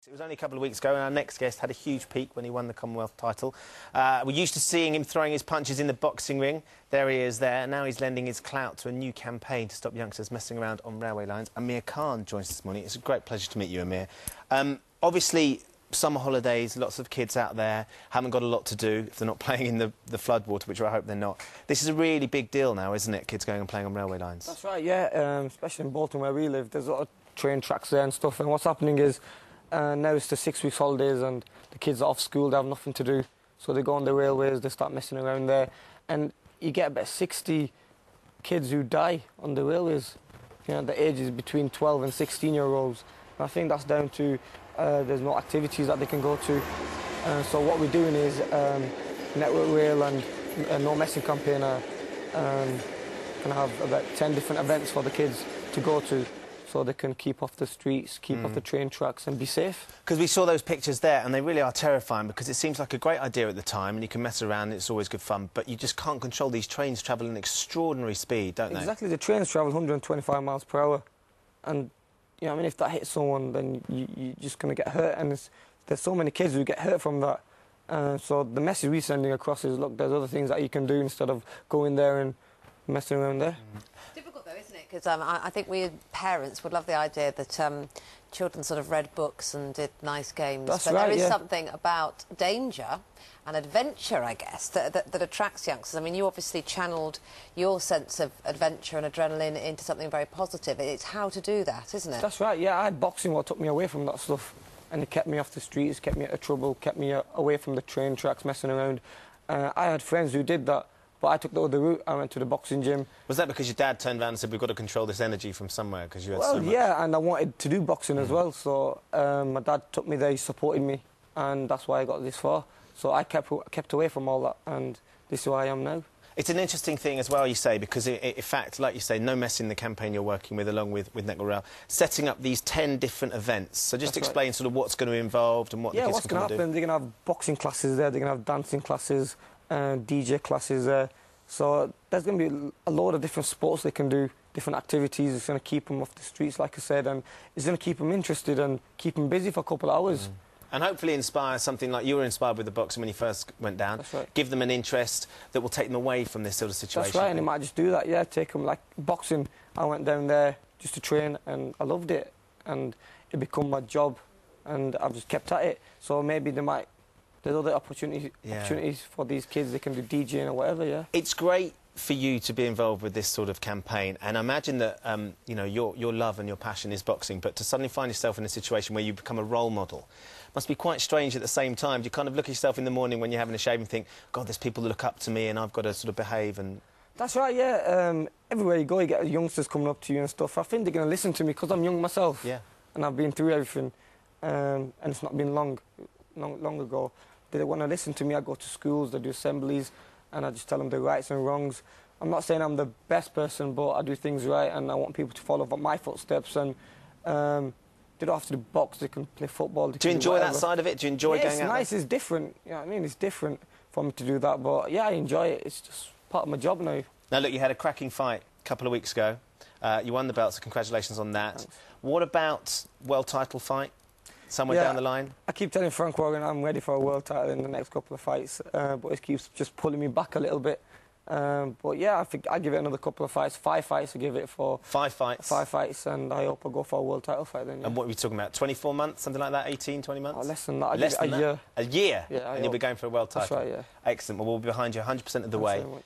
It was only a couple of weeks ago, and our next guest had a huge peak when he won the Commonwealth title. We're used to seeing him throwing his punches in the boxing ring. There he is there. Now he's lending his clout to a new campaign to stop youngsters messing around on railway lines. Amir Khan joins us this morning. It's a great pleasure to meet you, Amir. Obviously, summer holidays, lots of kids out there haven't got a lot to do if they're not playing in the floodwater, which I hope they're not. This is a really big deal now, isn't it, kids going and playing on railway lines? That's right, yeah. Especially in Bolton, where we live, there's a lot of train tracks there and stuff, and what's happening is now it's the 6 weeks holidays and the kids are off school, they have nothing to do, so they go on the railways, they start messing around there, and you get about 60 kids who die on the railways. You know, the ages between 12 and 16-year-olds. And I think that's down to there's no activities that they can go to. So what we're doing is Network Rail and No Messing campaign can have about 10 different events for the kids to go to, so they can keep off the streets, keep off the train tracks and be safe. Because we saw those pictures there and they really are terrifying, because it seems like a great idea at the time and you can mess around and it's always good fun, but you just can't control these trains travelling at extraordinary speed, don't they? Exactly, the trains travel 125 miles per hour, and you know, I mean, if that hits someone, then you're just going to get hurt, and there's so many kids who get hurt from that. So the message we're sending across is, look, there's other things that you can do instead of going there and messing around there. Difficult though, isn't it? Because I think we parents would love the idea that children sort of read books and did nice games. That's but right, there is yeah. something about danger and adventure, I guess, that attracts youngsters. I mean, you obviously channeled your sense of adventure and adrenaline into something very positive. It's how to do that, isn't it? That's right, yeah. I had boxing what took me away from that stuff, and it kept me off the streets, kept me out of trouble, kept me away from the train tracks, messing around. I had friends who did that, but I took the other route. I went to the boxing gym. Was that because your dad turned around and said, we've got to control this energy from somewhere, because you had so much? Well, yeah, and I wanted to do boxing as well, so my dad took me there, he supported me, and that's why I got this far. So I kept away from all that, and this is who I am now. It's an interesting thing as well, you say, because in fact, like you say, No Messing, the campaign you're working with, along with Network Rail, setting up these 10 different events. So just explain sort of what's going to be involved and what the kids what's going to happen. They're going to have boxing classes there, they're going to have dancing classes, DJ classes there. So there's going to be a load of different sports they can do, different activities. It's going to keep them off the streets, like I said, and it's going to keep them interested and keep them busy for a couple of hours. And hopefully inspire something like you were inspired with the boxing when you first went down. That's right. Give them an interest that will take them away from this sort of situation. That's right, and it might just do that, yeah, take them, like boxing. I went down there just to train, and I loved it, and it became my job, and I've just kept at it. So maybe there's other opportunities for these kids. They can do DJing or whatever, yeah. It's great for you to be involved with this sort of campaign, and I imagine that you know, your love and your passion is boxing, but to suddenly find yourself in a situation where you become a role model must be quite strange at the same time. You kind of look at yourself in the morning when you're having a shave and think, God, there's people that look up to me and I've got to sort of behave. And that's right, yeah. Everywhere you go, you get youngsters coming up to you and stuff. I think they're going to listen to me because I'm young myself. Yeah. And I've been through everything, and it's not been long ago. They want to listen to me. I go to schools, they do assemblies, and I just tell them the rights and wrongs. I'm not saying I'm the best person, but I do things right, and I want people to follow my footsteps. And they don't have to do box, they can play football. Do you enjoy that side of it? Do you enjoy going out? It's nice, it's different. You know what I mean? It's different for me to do that, but yeah, I enjoy it. It's just part of my job now. Now, look, you had a cracking fight a couple of weeks ago. You won the belt, so congratulations on that. Thanks. What about world title fight somewhere down the line? I keep telling Frank Warren I'm ready for a world title in the next couple of fights, but he keeps just pulling me back a little bit. But yeah, I think I'd give it another couple of fights. 5 fights, I give it for. 5 fights? 5 fights, and I hope I go for a world title fight then. Yeah. And what are we talking about? 24 months, something like that? 18, 20 months? Oh, less than that. Less than a year. A year? Yeah, and you'll be going for a world title? That's right, yeah. Excellent. Well, we'll be behind you 100% of the way. Thanks very much.